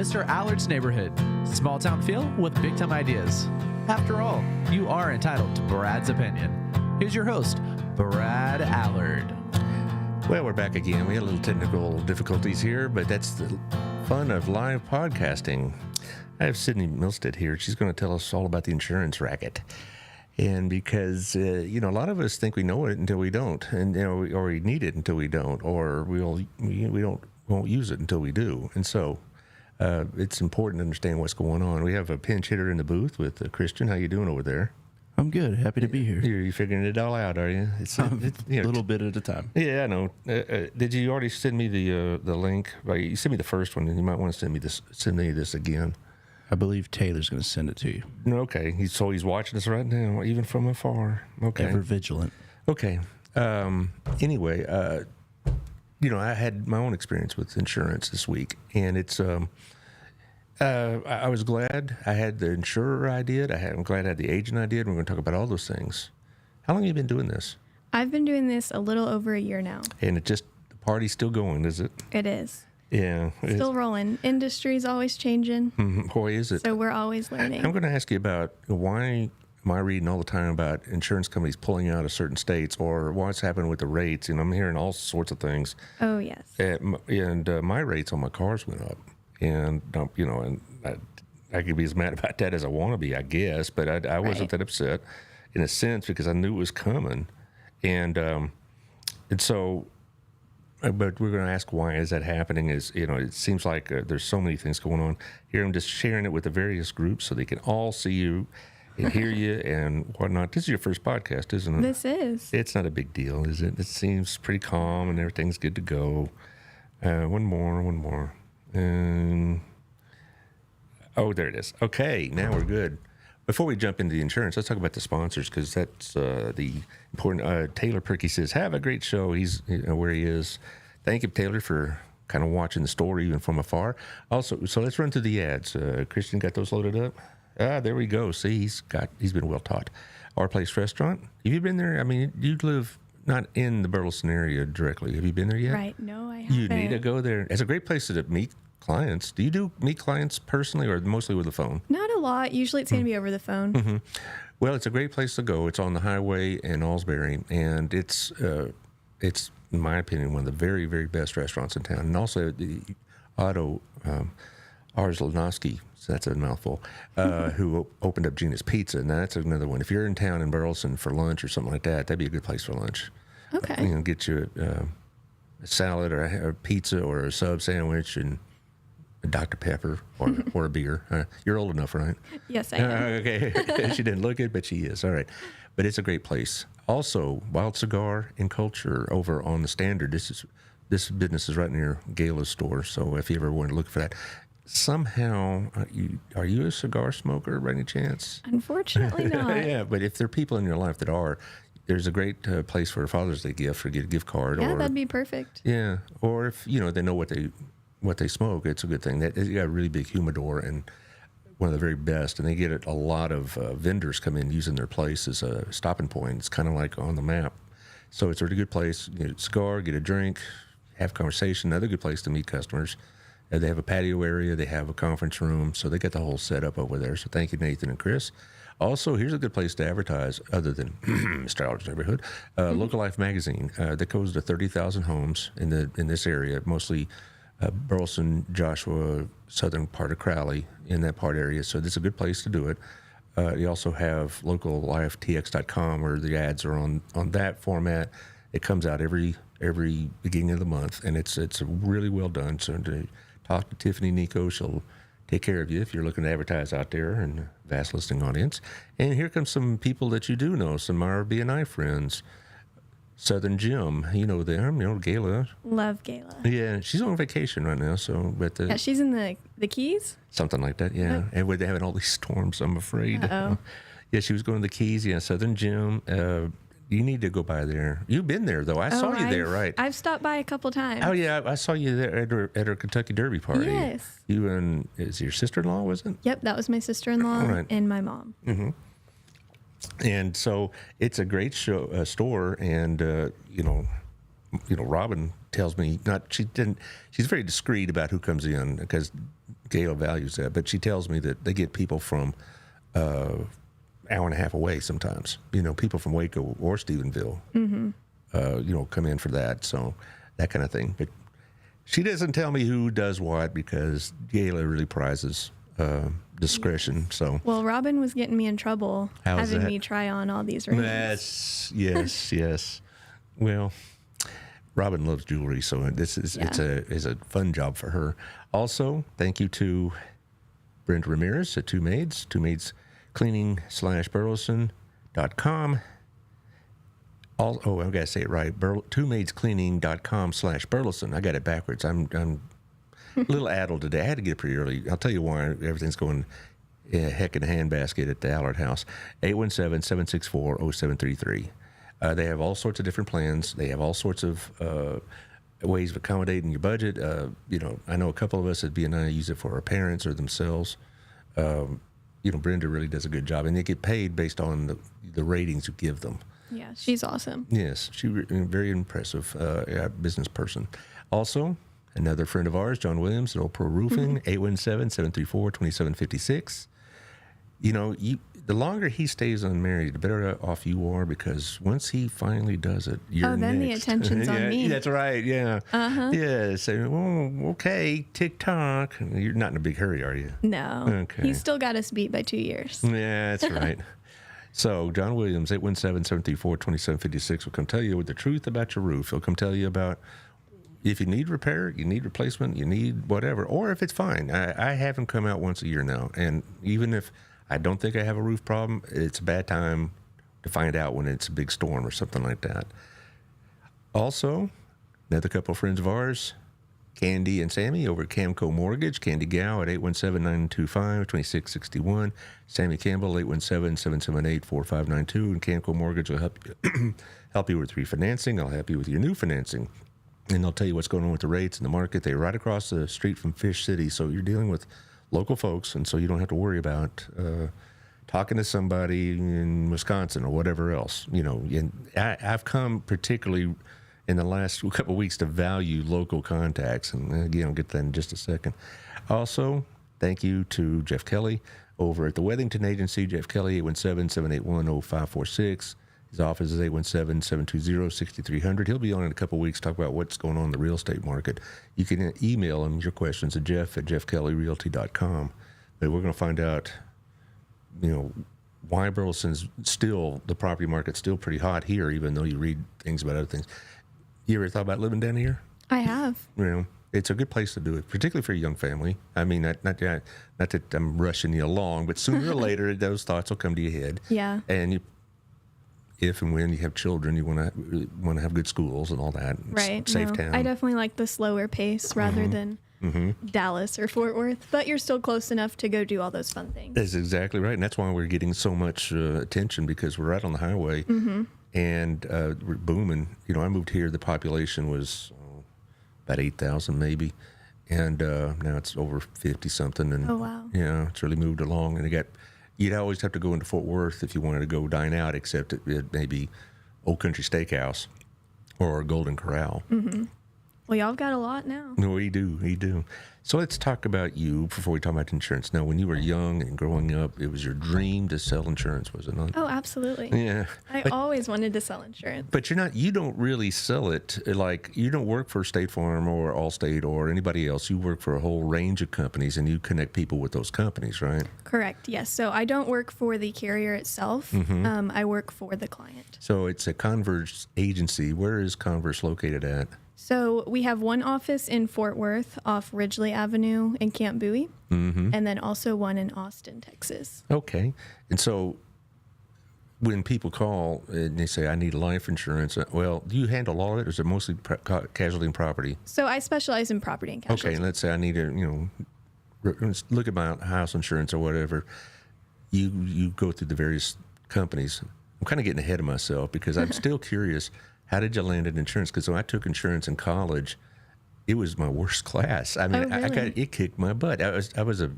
Mr. Allard's neighborhood. Small town feel with big time ideas. After all, you are entitled to Brad's opinion. Here's your host, Brad Allard. Well, we're back again. We had a little technical difficulties here, but that's the fun of live podcasting. I have Sydnee Millstid here. She's going to tell us all about the insurance racket. And because, a lot of us think we know it until we don't, and or we need it until we don't, or we won't use it until we do. And so it's important to understand what's going on. We have a pinch hitter in the booth with Christian. How you doing over there? I'm good. Happy to be here. You're figuring it all out, are you? It's a little bit at a time. Yeah, I know. Did you already send me the link? Well, you sent me the first one, and you might want to send me this again. I believe Taylor's going to send it to you. Okay. He's watching us right now, even from afar. Okay. Ever vigilant. Okay. Anyway, I had my own experience with insurance this week, and it's I was glad I had the insurer I did. I'm glad I had the agent I did. We're going to talk about all those things. How long have you been doing this? I've been doing this a little over a year now. And the party's still going, is it? It is. Yeah. Still rolling. Industry's always changing. Boy, is it. So we're always learning. I'm going to ask you about why am I reading all the time about insurance companies pulling out of certain states, or what's happening with the rates. And I'm hearing all sorts of things. Oh, yes. And my rates on my cars went up. And, I could be as mad about that as I want to be, I guess. But I wasn't that upset in a sense because I knew it was coming. And so... But we're going to ask why is that happening is, it seems like there's so many things going on here. I'm just sharing it with the various groups so they can all see you and hear you and whatnot. This is your first podcast, isn't it? This is. It's not a big deal, is it? It seems pretty calm and everything's good to go. One more. Oh, there it is. Okay, now we're good. Before we jump into the insurance, let's talk about the sponsors because that's the important. Taylor Perky says, have a great show. He's where he is. Thank you, Taylor, for kind of watching the story even from afar. Also, so let's run through the ads. Christian got those loaded up? There we go. See, he's been well taught. Our Place Restaurant. Have you been there? I mean, you live not in the Burleson area directly. Have you been there yet? Right. No, I haven't. You need to go there. It's a great place to meet clients. Do you meet clients personally or mostly with the phone? Not a lot. Usually it's going to be over the phone. Mm-hmm. Well, it's a great place to go. It's on the highway in Allsbury, and it's in my opinion, one of the very, very best restaurants in town. And also the Otto Arzlanovsky, so that's a mouthful, who opened up Gina's Pizza, and that's another one. If you're in town in Burleson for lunch or something like that, that'd be a good place for lunch. Okay. Get you a salad or a pizza or a sub sandwich and a Dr. Pepper or a beer. You're old enough, right? Yes, I am. Okay. She didn't look it, but she is. All right. But it's a great place. Also, Wild Cigar and Culture over on the Standard. This business is right near Gala's store, so if you ever want to look for that. Somehow, are you a cigar smoker by any chance? Unfortunately not. Yeah, but if there are people in your life that are, there's a great place for a Father's Day gift or get a gift card. Yeah, that'd be perfect. Yeah, or if they know what they smoke, it's a good thing. They got a really big humidor and one of the very best, and they get a lot of vendors come in using their place as a stopping point. It's kind of like on the map, so it's a really good place. Get a cigar, get a drink, have conversation. Another good place to meet customers. They have a patio area. They have a conference room, so they got the whole setup over there. So thank you, Nathan and Chris. Also, here's a good place to advertise other than Mr. Allard's neighborhood. Local Life magazine that goes to 30,000 homes in this area, mostly Burleson, Joshua, southern part of Crowley, in that part area. So this is a good place to do it. You also have locallifetx.com where the ads are on that format. It comes out every beginning of the month, and it's really well done. So to talk to Tiffany Nico, she'll take care of you if you're looking to advertise out there and a vast listening audience. And here comes some people that you do know, some of our BNI friends. Southern Jim, you know them, Gala. Love Gala. Yeah, she's on vacation right now, so but yeah, she's in the Keys. Something like that, yeah. Oh. And they're having all these storms, I'm afraid. Uh-oh. Yeah, she was going to the Keys. Yeah, Southern Jim. You need to go by there. You've been there though. I saw you there, right? I've stopped by a couple times. Oh yeah, I saw you there at her Kentucky Derby party. Yes. You and is your sister-in-law, was it? Yep, that was my sister-in-law Right. and my mom. Mm-hmm. And so it's a great store, and Robin tells me she's very discreet about who comes in because Gayla values that, but she tells me that they get people from hour and a half away sometimes. People from Waco or Stephenville, come in for that. So that kind of thing. But she doesn't tell me who does what because Gayla really prizes discretion. So Well, Robin was getting me in trouble How's having that? me try on all these rings. Yes. Well, Robin loves jewelry, so this is it's a fun job for her. Also, thank you to Brenda Ramirez at Two Maids Cleaning/Burleson.com. I've got to say it right. TwoMaidsCleaning.com/Burleson. I got it backwards. I'm a little addled today. I had to get up pretty early. I'll tell you why. Everything's going heck in a handbasket at the Allard house. 817-764-0733. They have all sorts of different plans. They have all sorts of ways of accommodating your budget. I know a couple of us at BNI use it for our parents or themselves. Brenda really does a good job, and they get paid based on the ratings you give them. Yeah, she's awesome. Yes, she's very impressive business person. Also, another friend of ours, John Williams at Old Pro Roofing, 817-734-2756. The longer he stays unmarried, the better off you are, because once he finally does it, you're then next. the attention's on me. That's right, yeah. Yeah, so, okay, TikTok. You're not in a big hurry, are you? No. Okay. He's still got us beat by 2 years. Yeah, that's right. So, John Williams, 817-734-2756 will come tell you the truth about your roof. He'll come tell you about if you need repair, you need replacement, you need whatever, or if it's fine. I have him come out once a year now, and even if I don't think I have a roof problem, it's a bad time to find out when it's a big storm or something like that. Also, another couple of friends of ours, Candy and Sammy over at Camco Mortgage. Candy Gow at 817-925-2661. Sammy Campbell, 817-778-4592. And Camco Mortgage will help you with refinancing. I'll help you with your new financing. And they'll tell you what's going on with the rates in the market. They're right across the street from Fish City, so you're dealing with local folks, and so you don't have to worry about talking to somebody in Wisconsin or whatever else. And I've come particularly in the last couple of weeks to value local contacts, and again, I'll get that in just a second. Also, thank you to Jeff Kelly over at the Wethington Agency. Jeff Kelly, 817-781-0546. His office is 817-720-6300. He'll be on in a couple of weeks to talk about what's going on in the real estate market. You can email him your questions at jeff@jeffkellyrealty.com. But we're going to find out, why Burleson's still, the property market's still pretty hot here, even though you read things about other things. You ever thought about living down here? I have. It's a good place to do it, particularly for a young family. I mean, not that I'm rushing you along, but sooner or later, those thoughts will come to your head. Yeah. And if and when you have children, you want to have good schools and all that. Right. Safe town. I definitely like the slower pace rather than Dallas or Fort Worth, but you're still close enough to go do all those fun things. That's exactly right. And that's why we're getting so much attention, because we're right on the highway and we're booming. I moved here, the population was about 8,000 maybe. And now it's over 50 something. And Oh, wow. Yeah, it's really moved along. And you'd always have to go into Fort Worth if you wanted to go dine out, except it may be Old Country Steakhouse or Golden Corral. Well, y'all got a lot now. No, we do. So let's talk about you before we talk about insurance. Now, when you were young and growing up, it was your dream to sell insurance, was it not? Oh, absolutely. Yeah. I always wanted to sell insurance. But you don't really sell it. Like, you don't work for State Farm or Allstate or anybody else. You work for a whole range of companies, and you connect people with those companies, right? Correct. Yes. So I don't work for the carrier itself. I work for the client. So it's a Converse agency. Where is Converse located at? So we have one office in Fort Worth off Ridgely Avenue in Camp Bowie, and then also one in Austin, Texas. Okay. And so when people call and they say, I need life insurance, well, do you handle all of it, or is it mostly casualty and property? So I specialize in property and casualty. Okay, and let's say I need to, look at my house insurance or whatever. You go through the various companies. I'm kind of getting ahead of myself because I'm still curious. How did you land in insurance? Because when I took insurance in college, it was my worst class. I mean, Oh, really? it kicked my butt. I was a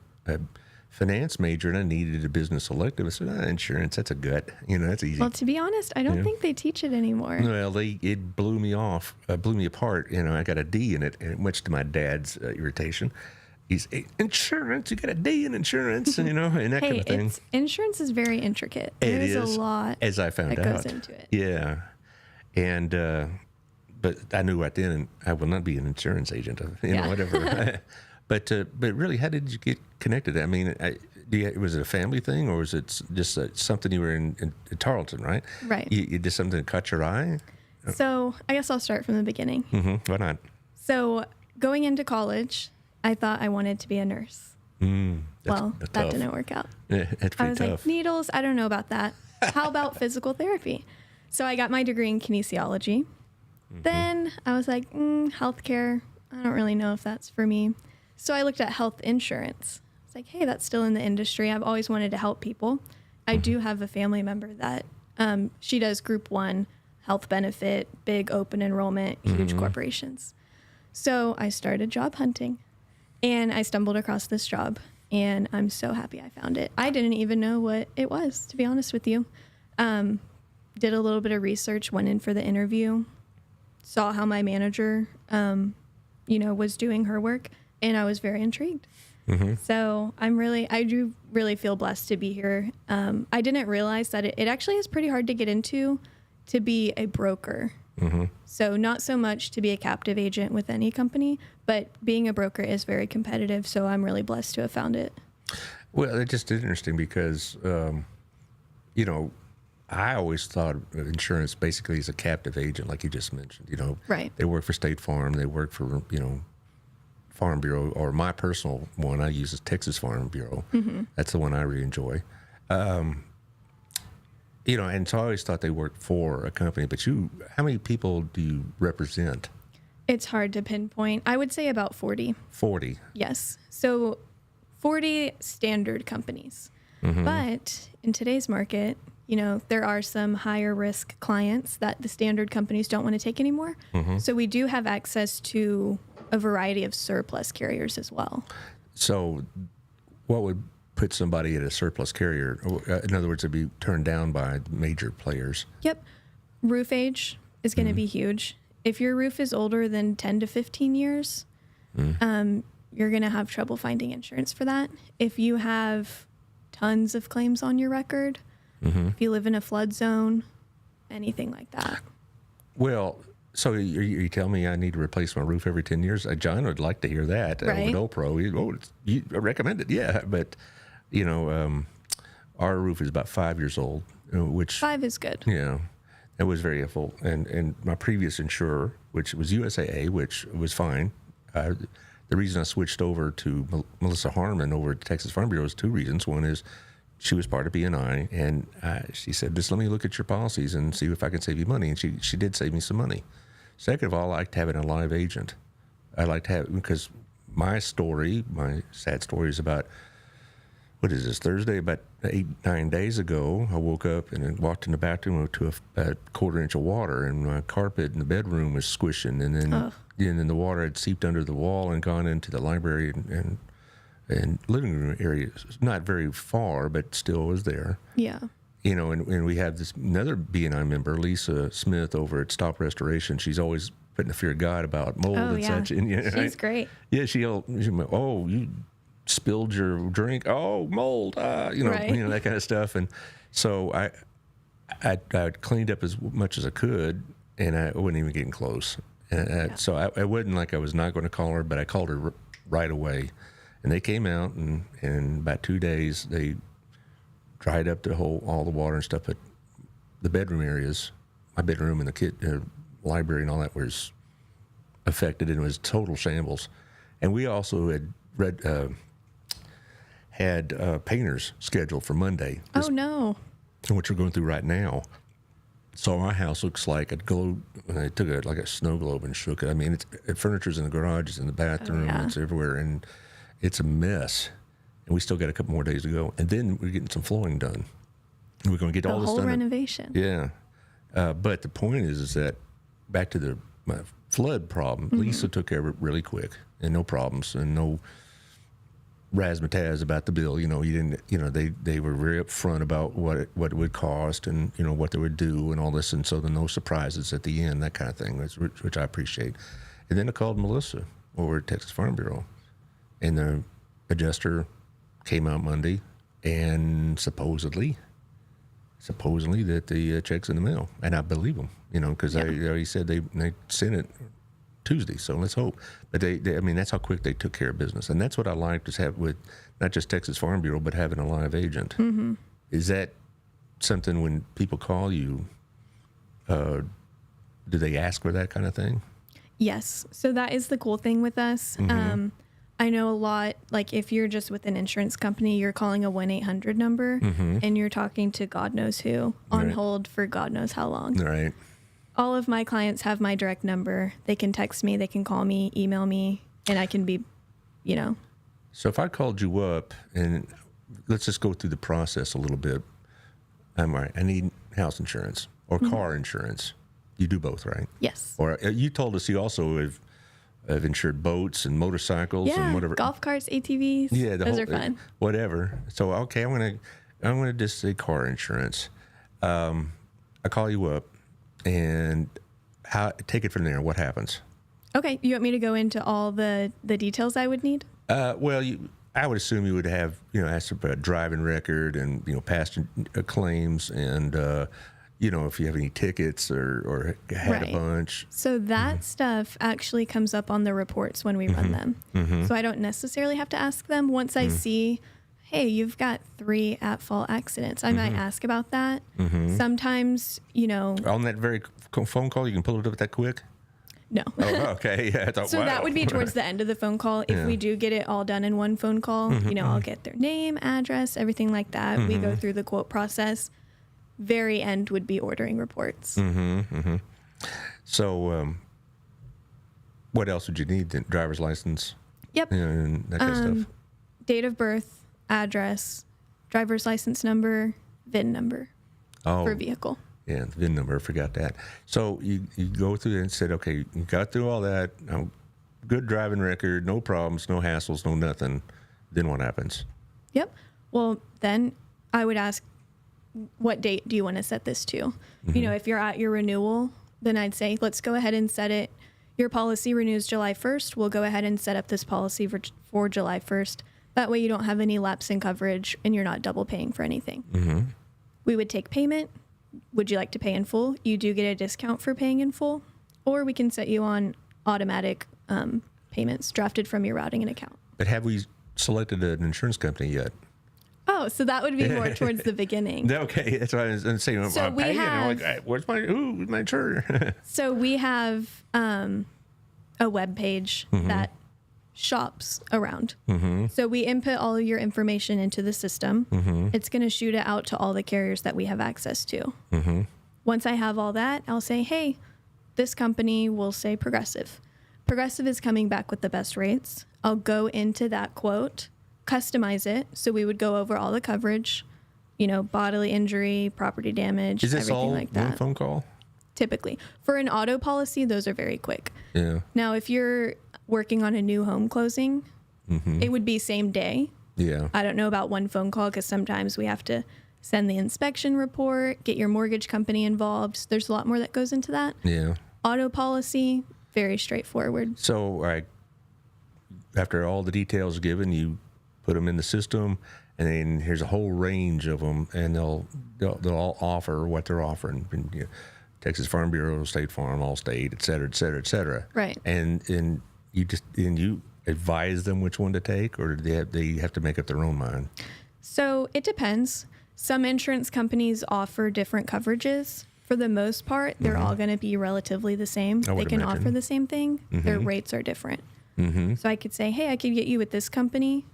finance major, and I needed a business elective. I said, insurance, that's a gut. That's easy. Well, to be honest, I don't think they teach it anymore. Well, it blew me apart. I got a D in it, and much to my dad's irritation. he's insurance. You got a D in insurance, and and that kind of thing. Insurance is very intricate. There is a lot as I found that out. goes into it. Yeah, and but I knew right then I will not be an insurance agent. Whatever. But really, how did you get connected? I mean, was it a family thing, or was it just something you were in Tarleton, right? Right. You did something that caught your eye? So I guess I'll start from the beginning. Why not? So going into college, I thought I wanted to be a nurse. That didn't work out. Yeah, that's pretty I was tough. like, needles, I don't know about that. How about physical therapy? So I got my degree in kinesiology. Then I was like, healthcare, I don't really know if that's for me. So I looked at health insurance. It's like, hey, that's still in the industry. I've always wanted to help people. I do have a family member that she does group 1 health benefit, big open enrollment, huge corporations. So I started job hunting, and I stumbled across this job, and I'm so happy I found it. I didn't even know what it was, to be honest with you. Did a little bit of research, went in for the interview, saw how my manager, was doing her work, and I was very intrigued. So I do really feel blessed to be here. I didn't realize that it actually is pretty hard to get into to be a broker. So not so much to be a captive agent with any company, but being a broker is very competitive. So I'm really blessed to have found it. Well, it's just interesting because, I always thought of insurance basically as a captive agent, like you just mentioned. Right. They work for State Farm. They work for, Farm Bureau, or my personal one I use is Texas Farm Bureau. That's the one I really enjoy. And so I always thought they worked for a company. But how many people do you represent? It's hard to pinpoint. I would say about 40. 40. Yes. So 40 standard companies. But in today's market, there are some higher risk clients that the standard companies don't want to take anymore. So we do have access to a variety of surplus carriers as well. So what would put somebody at a surplus carrier? In other words, it'd be turned down by major players. Yep. Roof age is going to be huge. If your roof is older than 10 to 15 years, you're going to have trouble finding insurance for that. If you have tons of claims on your record, if you live in a flood zone, anything like that. Well, so you tell me I need to replace my roof every 10 years? John would like to hear that. Right. With OPRO, you recommend it, yeah. But, our roof is about 5 years old, which... 5 is good. Yeah, that was very helpful. And my previous insurer, which was USAA, which was fine. The reason I switched over to Melissa Harmon over at Texas Farm Bureau was 2 reasons. One is she was part of BNI, and she said, just let me look at your policies and see if I can save you money. And she did save me some money. Second of all, I liked having a live agent. I like to have, because my sad story is about, what is this, Thursday? About 8-9 days ago, I woke up and I walked in the bathroom to a quarter-inch of water, and my carpet in the bedroom was squishing, and then the water had seeped under the wall and gone into the library and living room area. Not very far, but still was there. Yeah. And we have this another BNI member, Lisa Smith, over at Stop Restoration. She's always putting the fear of God about mold and such. And, she's great. Yeah, she'll you spilled your drink. Oh, mold. Right. That kind of stuff. And so I cleaned up as much as I could, and I wasn't even getting close. And so I wasn't like I was not going to call her, but I called her right away. And they came out, and in about 2 days, they dried up all the water and stuff. But the bedroom areas, my bedroom and the library and all that was affected, and it was total shambles. And we also had painters scheduled for Monday. Oh, no. Which we're going through right now. So my house looks like a globe. They took a snow globe and shook it. I mean, furniture's in the garage, it's in the bathroom, it's everywhere, and it's a mess. And we still got a couple more days to go. And then we're getting some flooring done. And we're going to get all this done. The whole renovation. Yeah. But the point is that back to my flood problem, Lisa took care of it really quick, and no problems, and no razzmatazz about the bill. You didn't. They were very upfront about what it would cost, and what they would do, and all this, and so there no surprises at the end, that kind of thing, which I appreciate. And then I called Melissa over at Texas Farm Bureau, And the adjuster came out Monday, and supposedly that the check's in the mail, and I believe them, because they already said they sent it Tuesday. So let's hope. But I mean, that's how quick they took care of business, and that's what I like to have with not just Texas Farm Bureau, but having a live agent. Mm-hmm. Is that something when people call you? Do they ask for that kind of thing? Yes. So that is the cool thing with us. Mm-hmm. I know a lot, like if you're just with an insurance company, you're calling a 1-800 number and you're talking to God knows who on hold for God knows how long. Right. All of my clients have my direct number. They can text me, they can call me, email me, and I can be, So if I called you up, and let's just go through the process a little bit. I'm all right. I need house insurance or car insurance. You do both, right? Yes. Or you told us you also have insured boats and motorcycles and whatever. Golf carts, ATVs. Yeah, those are fun. Whatever. So okay, I'm gonna just say car insurance. I call you up, and take it from there. What happens? Okay, you want me to go into all the details I would need? Well, I would assume you would have asked about a driving record and past claims and. If you have any tickets or had a bunch. So that stuff actually comes up on the reports when we run them. Mm-hmm. So I don't necessarily have to ask them. Once I see, hey, you've got 3 at-fault accidents, I might ask about that. Mm-hmm. Sometimes, On that very phone call, you can pull it up that quick? No. Oh, okay. Yeah, I thought, so wow. that would be towards the end of the phone call. If we do get it all done in one phone call, I'll get their name, address, everything like that. We go through the quote process. Very end would be ordering reports. Mm-hmm, mm-hmm. So, what else would you need? The driver's license? Yep. And that kind of stuff. Date of birth, address, driver's license number, VIN number for vehicle. Yeah, the VIN number. I forgot that. So you go through and said, okay, you got through all that. Good driving record, no problems, no hassles, no nothing. Then what happens? Yep. Well, then I would ask, what date do you want to set this to? Mm-hmm. If you're at your renewal, then I'd say, let's go ahead and set it. Your policy renews July 1st. We'll go ahead and set up this policy for July 1st. That way you don't have any lapse in coverage and you're not double paying for anything. Mm-hmm. We would take payment. Would you like to pay in full? You do get a discount for paying in full. Or we can set you on automatic payments drafted from your routing and account. But have we selected an insurance company yet? Oh, so that would be more towards the beginning. Okay, that's what I was saying. So I'm paying, and I'm like, where's my insurer? So we have a web page that shops around. Mm-hmm. So we input all of your information into the system. Mm-hmm. It's going to shoot it out to all the carriers that we have access to. Mm-hmm. Once I have all that, I'll say, hey, this company will say Progressive. Progressive is coming back with the best rates. I'll go into that quote, customize it. So we would go over all the coverage, bodily injury, property damage, is this everything all like that. one phone call? Typically. For an auto policy, those are very quick. Yeah. Now, if you're working on a new home closing, it would be same day. Yeah. I don't know about one phone call because sometimes we have to send the inspection report, get your mortgage company involved. There's a lot more that goes into that. Yeah. Auto policy, very straightforward. So, after all the details given, you put them in the system, and then here's a whole range of them, and they'll all offer what they're offering. And, Texas Farm Bureau, State Farm, Allstate, et cetera, et cetera, et cetera. Right. And you advise them which one to take, or do they have to make up their own mind? So it depends. Some insurance companies offer different coverages. For the most part, they're all going to be relatively the same. They can offer the same thing. Their rates are different. Mm-hmm. So I could say, hey, I could get you with this company,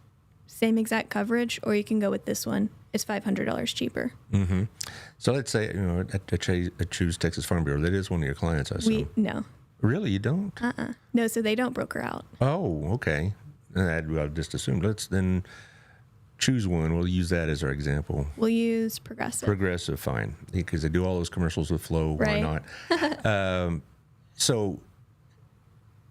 same exact coverage, or you can go with this one. It's $500 cheaper. Mm-hmm. So let's say, I choose Texas Farm Bureau. That is one of your clients, I assume. No. Really? You don't? No, so they don't broker out. Oh, okay. I'll just assume. Let's then choose one. We'll use that as our example. We'll use Progressive. Progressive, fine. Because they do all those commercials with Flo. Right. Why not? So,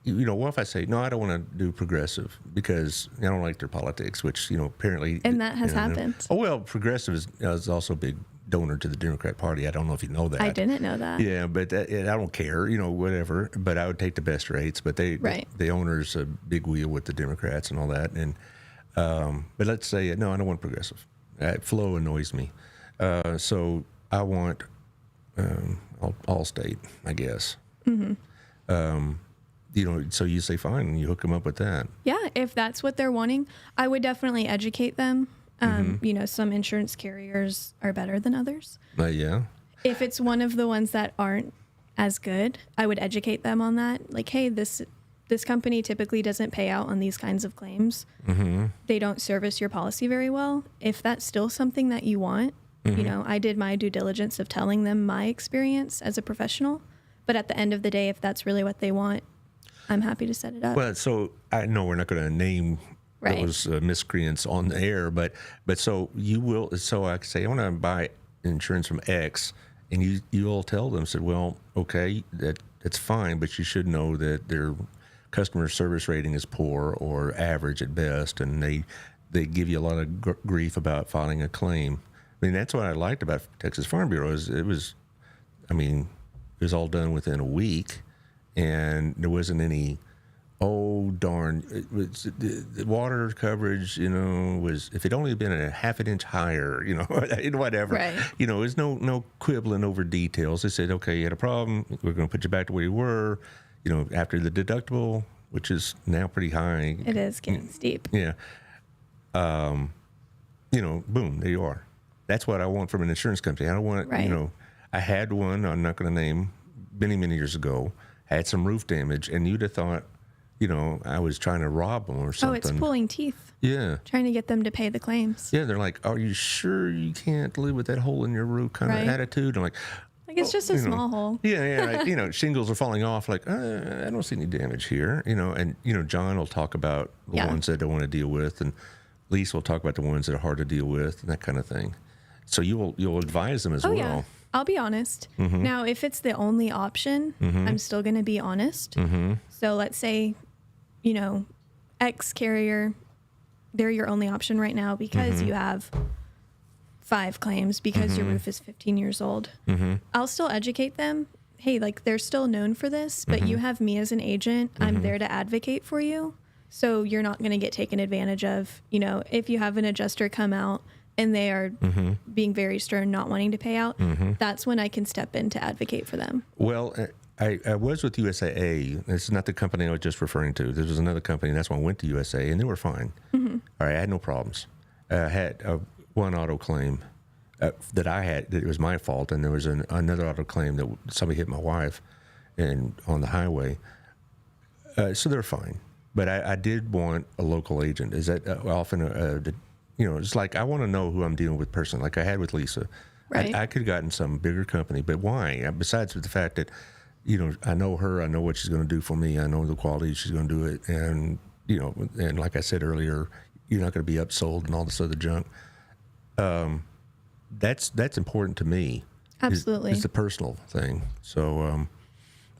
what if I say, no, I don't want to do Progressive because I don't like their politics, which, apparently. And that has happened. Oh, well, Progressive is also big donor to the Democrat Party. I don't know if you know that. I didn't know that. Yeah, but I don't care, whatever. But I would take the best rates. But the owner's a big wheel with the Democrats and all that. And but let's say no, I don't want progressive. Flow annoys me. So I want Allstate, I guess. So you say fine, and you hook them up with that. Yeah, if that's what they're wanting, I would definitely educate them. Some insurance carriers are better than others. Yeah. If it's one of the ones that aren't as good, I would educate them on that. Like, hey, this company typically doesn't pay out on these kinds of claims. They don't service your policy very well. If that's still something that you want, I did my due diligence of telling them my experience as a professional. But at the end of the day, if that's really what they want, I'm happy to set it up. Well, so I know we're not going to name those miscreants on the air, but so you will. So I say I want to buy insurance from X, and you'll tell them, said, well, okay, that's fine, but you should know that their customer service rating is poor or average at best, and they give you a lot of grief about filing a claim. I mean, that's what I liked about Texas Farm Bureau is it was all done within a week. And there wasn't any, oh, darn, the water coverage, was, if it only had been a half an inch higher, whatever. Right. There's no quibbling over details. They said, okay, you had a problem. We're going to put you back to where you were, after the deductible, which is now pretty high. It is getting steep. Yeah. Boom, there you are. That's what I want from an insurance company. I don't want, I had one, I'm not going to name, many, many years ago. Had some roof damage, and you'd have thought, I was trying to rob them or something. Oh, it's pulling teeth. Yeah. Trying to get them to pay the claims. Yeah, they're like, are you sure you can't live with that hole in your roof kind of attitude? I'm like it's just a small hole. Yeah. Shingles are falling off. Like, I don't see any damage here. And, John will talk about the ones that I don't want to deal with, and Lisa will talk about the ones that are hard to deal with and that kind of thing. So you'll advise them as well. Yeah. I'll be honest. Now, if it's the only option, I'm still going to be honest. So let's say, X carrier, they're your only option right now because you have 5 claims because your roof is 15 years old. I'll still educate them. Hey, they're still known for this, but you have me as an agent. I'm there to advocate for you. So you're not going to get taken advantage of. If you have an adjuster come out and they are being very stern, not wanting to pay out, that's when I can step in to advocate for them. Well, I was with USAA. This is not the company I was just referring to. There was another company, and that's when I went to USAA, and they were fine. All right, I had no problems. I had one auto claim that I had that it was my fault, and there was another auto claim that somebody hit my wife on the highway. So they're fine. But I did want a local agent. Is that often it's like I want to know who I'm dealing with personally, like I had with Lisa. Right. I could have gotten some bigger company, but why? Besides the fact that, I know her, I know what she's going to do for me, I know the quality she's going to do it, and and like I said earlier, you're not going to be upsold and all this other junk. That's important to me. Absolutely, it's a personal thing. So,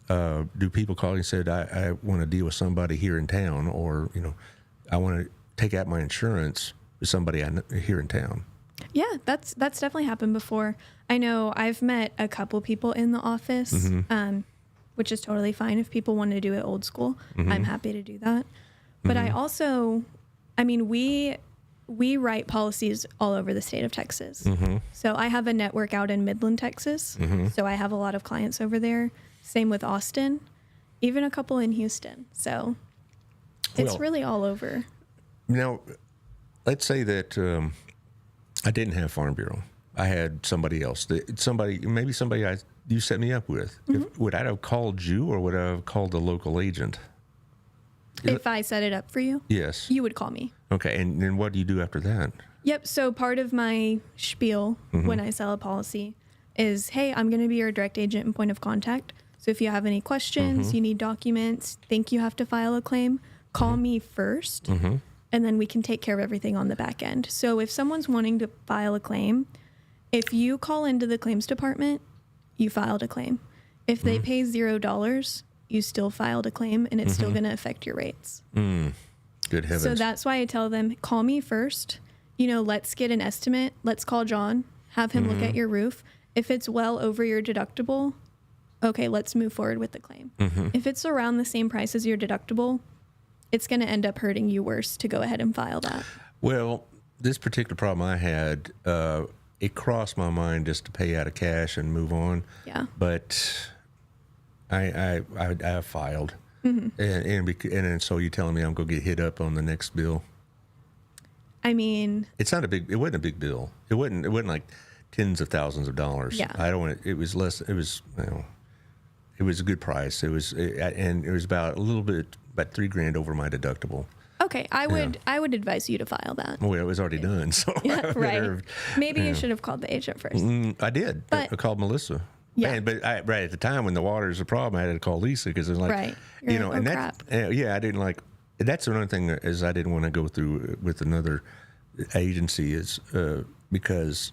do people call you and said I want to deal with somebody here in town, or I want to take out my insurance with somebody here in town? Yeah, that's definitely happened before. I know I've met a couple people in the office, which is totally fine. If people want to do it old school, I'm happy to do that. But I also, we write policies all over the state of Texas. So I have a network out in Midland, Texas. So I have a lot of clients over there. Same with Austin, even a couple in Houston. So it's really all over. Now, let's say that I didn't have Farm Bureau. I had somebody else. Maybe somebody you set me up with. Would I have called you, or would I have called the local agent? If I set it up for you? Yes. You would call me. Okay, and then what do you do after that? Yep, so part of my spiel when I sell a policy is, hey, I'm going to be your direct agent and point of contact. So if you have any questions, you need documents, think you have to file a claim, call me first. And then we can take care of everything on the back end. So if someone's wanting to file a claim, if you call into the claims department, you filed a claim. If they pay $0, you still filed a claim, and it's still going to affect your rates. Good heavens. So that's why I tell them, call me first. Let's get an estimate. Let's call John, have him look at your roof. If it's well over your deductible, okay, let's move forward with the claim. If it's around the same price as your deductible, it's going to end up hurting you worse to go ahead and file that. Well, this particular problem I had, it crossed my mind just to pay out of cash and move on. Yeah. But I filed, and so you're telling me I'm gonna get hit up on the next bill? I mean, It wasn't a big bill. It wasn't like tens of thousands of dollars. Yeah. I don't want it. It was less. It was it was a good price. And it was about $3,000 over my deductible. okay, I would advise you to file that. Well, it was already done. So Yeah, right. Maybe you should have called the agent first. I did. But- I called Melissa. Yeah. But right at the time when the water is a problem, I had to call Lisa because it was like, Right. You're like, and oh, that, I didn't like. That's another thing is I didn't want to go through with another agency is because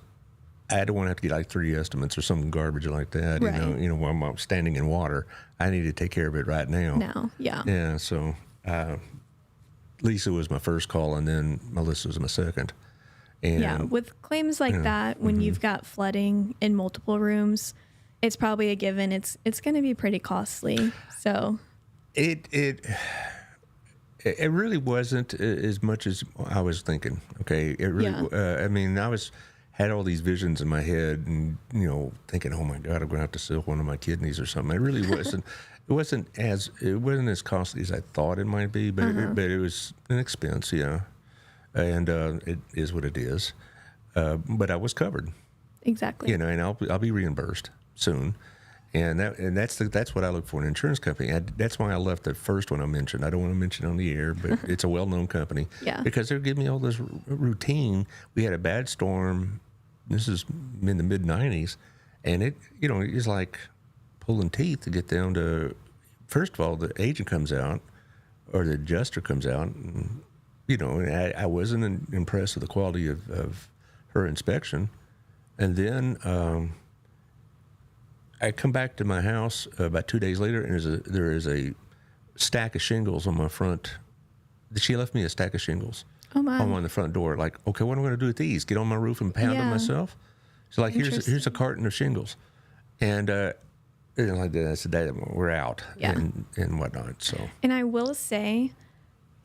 I don't want to have to get like 3 estimates or some garbage like that. Right. While I'm standing in water, I need to take care of it right now. Now, yeah. Yeah. So Lisa was my first call, and then Melissa was my second. And Yeah, with claims like that, when you've got flooding in multiple rooms, it's probably a given. It's going to be pretty costly. So It really wasn't as much as I was thinking. Okay, it really. Yeah. I mean, had all these visions in my head, and thinking, oh my God, I'm going to have to sell one of my kidneys or something. It really wasn't. It wasn't as costly as I thought it might be, but it was an expense. Yeah, and it is what it is. But I was covered. exactly. And I'll be reimbursed soon, and that's what I look for in an insurance company. That's why I left the first one I mentioned. I don't want to mention it on the air, but it's a well-known company. Yeah. Because they're giving me all this routine. We had a bad storm. This is in the mid '90s, and it's like pulling teeth to get down to. First of all, the agent comes out, or the adjuster comes out, and I wasn't impressed with the quality of her inspection, and then. I come back to my house about 2 days later, and there is a stack of shingles on my front. She left me a stack of shingles on the front door. Like, okay, what am I going to do with these? Get on my roof and pound them myself? She's like, here's a carton of shingles, and like that. I said, we're out, and whatnot. So, And I will say,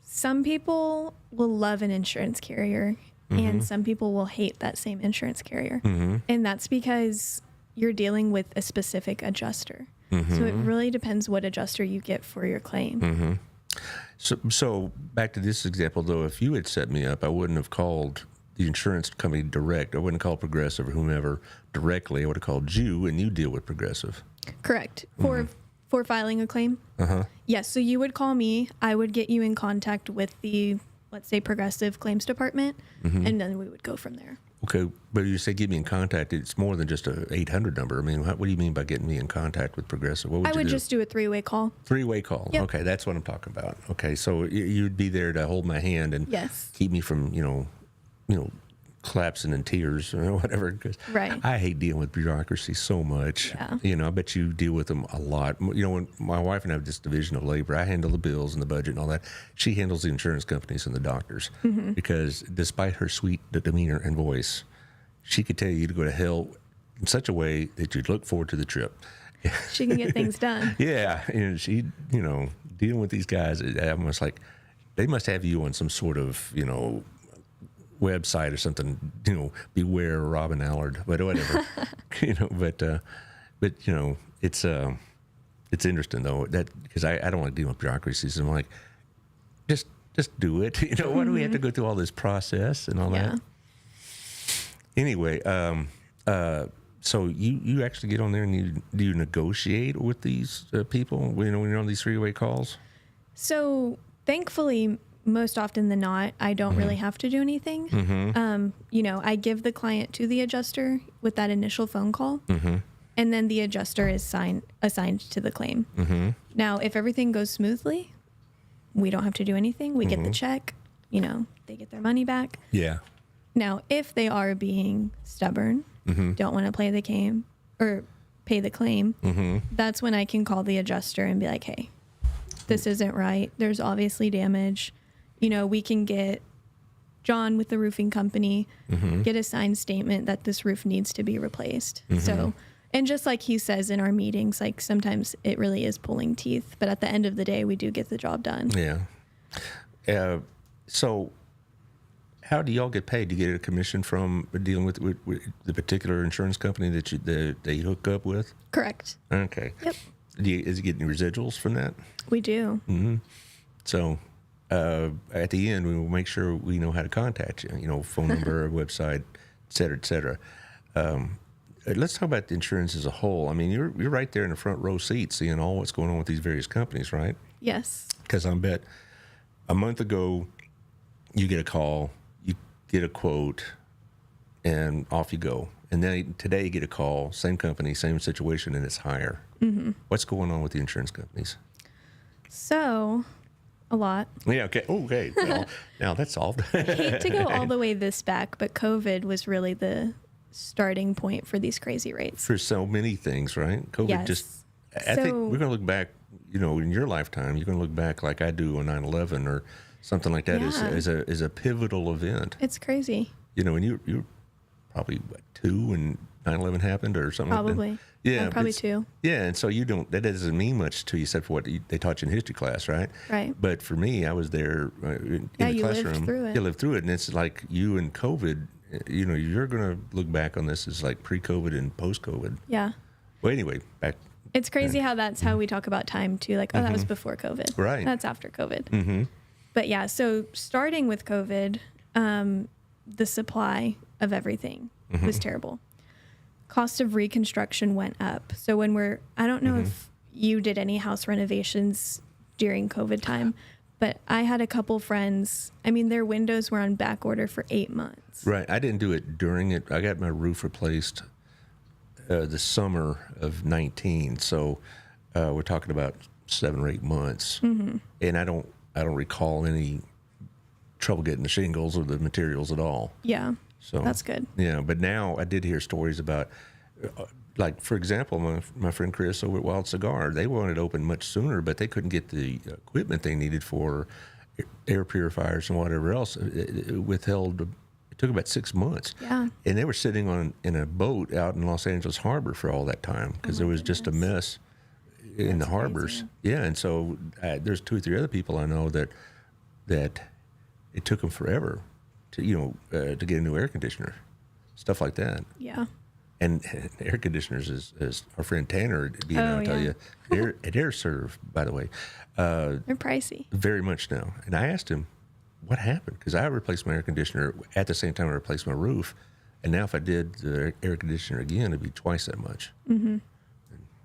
some people will love an insurance carrier, and some people will hate that same insurance carrier, and that's because you're dealing with a specific adjuster. So it really depends what adjuster you get for your claim. So back to this example, though, if you had set me up, I wouldn't have called the insurance company direct. I wouldn't call Progressive or whomever directly. I would have called you, and you deal with Progressive. Correct. For filing a claim? Yes, so you would call me. I would get you in contact with the, let's say, Progressive Claims Department, and then we would go from there. Okay, but you say get me in contact. It's more than just a 800 number. I mean, what do you mean by getting me in contact with Progressive? What would I you would do? just do a 3-way call. 3-way call. Yep. Okay, that's what I'm talking about. Okay, so you'd be there to hold my hand and Yes. keep me from, collapsing in tears or whatever. 'Cause Right. I hate dealing with bureaucracy so much. Yeah. I bet you deal with them a lot. When my wife and I have this division of labor, I handle the bills and the budget and all that. She handles the insurance companies and the doctors because despite her sweet demeanor and voice, she could tell you to go to hell in such a way that you'd look forward to the trip. She can get things done. Yeah, and she, dealing with these guys, I'm almost like they must have you on some sort of, website or something. Beware Robin Allard, but whatever. But it's interesting though that because I don't want to deal with bureaucracies. I'm like, just do it. Why do we have to go through all this process and all that? Anyway, so you actually get on there and do you negotiate with these people when you're on these 3-way calls? So thankfully, most often than not, I don't really have to do anything. I give the client to the adjuster with that initial phone call, and then the adjuster is assigned to the claim. Now, if everything goes smoothly, we don't have to do anything. We get the check. They get their money back. Yeah. Now, if they are being stubborn, don't want to pay the claim, that's when I can call the adjuster and be like, hey, this isn't right. There's obviously damage. We can get John with the roofing company, get a signed statement that this roof needs to be replaced. So, and just like he says in our meetings, like sometimes it really is pulling teeth, but at the end of the day, we do get the job done. Yeah. So how do y'all get paid? Do you get a commission from dealing with the particular insurance company that you hook up with? Correct. Okay. Yep. Is it getting residuals from that? We do. So at the end, we will make sure we know how to contact you, phone number, website, et cetera, et cetera. Let's talk about the insurance as a whole. I mean, you're right there in the front row seat seeing all what's going on with these various companies, right? Yes. Because I bet a month ago, you get a call, you get a quote, and off you go. And then today you get a call, same company, same situation, and it's higher. What's going on with the insurance companies? So, a lot. Yeah, okay. Okay. Well, now that's solved. I hate to go all the way this back, but COVID was really the starting point for these crazy rates. For so many things, right? COVID Yes. I think we're going to look back, in your lifetime, you're going to look back like I do on 9/11 or something like that as a pivotal event. It's crazy. And you're probably, 2 when 9/11 happened or something Probably. like that? Yeah. Probably 2. Yeah, and so that doesn't mean much to you except for what they taught you in history class, right? Right. But for me, I was there in the you lived classroom. through it. You lived through it, and it's like you and COVID, you're going to look back on this as like pre-COVID and post-COVID. Yeah. Well, anyway, back. It's crazy how that's how we talk about time too. Like, that was before COVID. Right. That's after COVID. But yeah, so starting with COVID, the supply of everything was terrible. Cost of reconstruction went up. So I don't know if you did any house renovations during COVID time, but I had a couple friends. I mean, their windows were on back order for 8 months. Right. I didn't do it during it. I got my roof replaced the summer of 19. So we're talking about 7 or 8 months. And I don't recall any trouble getting the shingles or the materials at all. Yeah. So that's good. Yeah. But now I did hear stories about, like, for example, my friend Chris over at Wild Cigar, they wanted to open much sooner, but they couldn't get the equipment they needed for air purifiers and whatever else. It withheld. It took about 6 months. Yeah. And they were sitting in a boat out in Los Angeles Harbor for all that time because there was just a mess in the harbors. Crazy. Yeah. And so there's 2 or 3 other people I know that it took them forever to get a new air conditioner, stuff like that. Yeah. And air conditioners, as our friend Tanner being out, tell you, at AirServe, by the way, They're pricey. very much now. And I asked him, what happened? Because I replaced my air conditioner at the same time I replaced my roof. And now if I did the air conditioner again, it'd be twice that much.